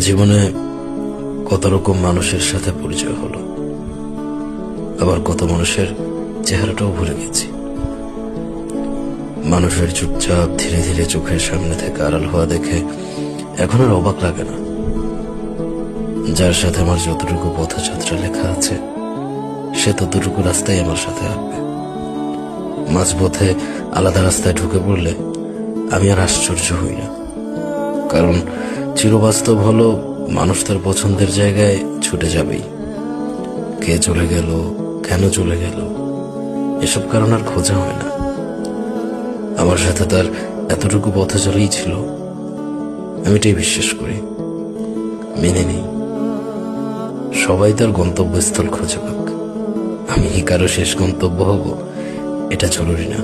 জীবনে কত রকম মানুষের সাথে পরিচয় হলো, আবার কত মানুষের চেহারাটাও ভুলে গেছি। মানুষের চুপচাপ ধীরে ধীরে চোখের সামনে থেকে আড়াল হওয়া দেখে এখন আর অবাক লাগে না। যার সাথে আমার যতটুকু পথযাত্রা লেখা আছে সে ততটুকু রাস্তায় আমার সাথে আসবে। মাঝপথে আলাদা রাস্তায় ঢুকে পড়লে আমি আর আশ্চর্য হই না, কারণ চিরবাস্তব হলো মানুষ তার পছন্দের জায়গায় ছুটে যাবেই। কে চলে গেল, কেন চলে গেল, এসব কারণ আর খোঁজা হয় না। আমার সাথে তার এতটুকু পথচলাই ছিল, আমি এটাই বিশ্বাস করি, মেনে নিই। সবাই তার গন্তব্যস্থল খুঁজে পাক, আমি কারো শেষ গন্তব্য হব এটা জরুরি না।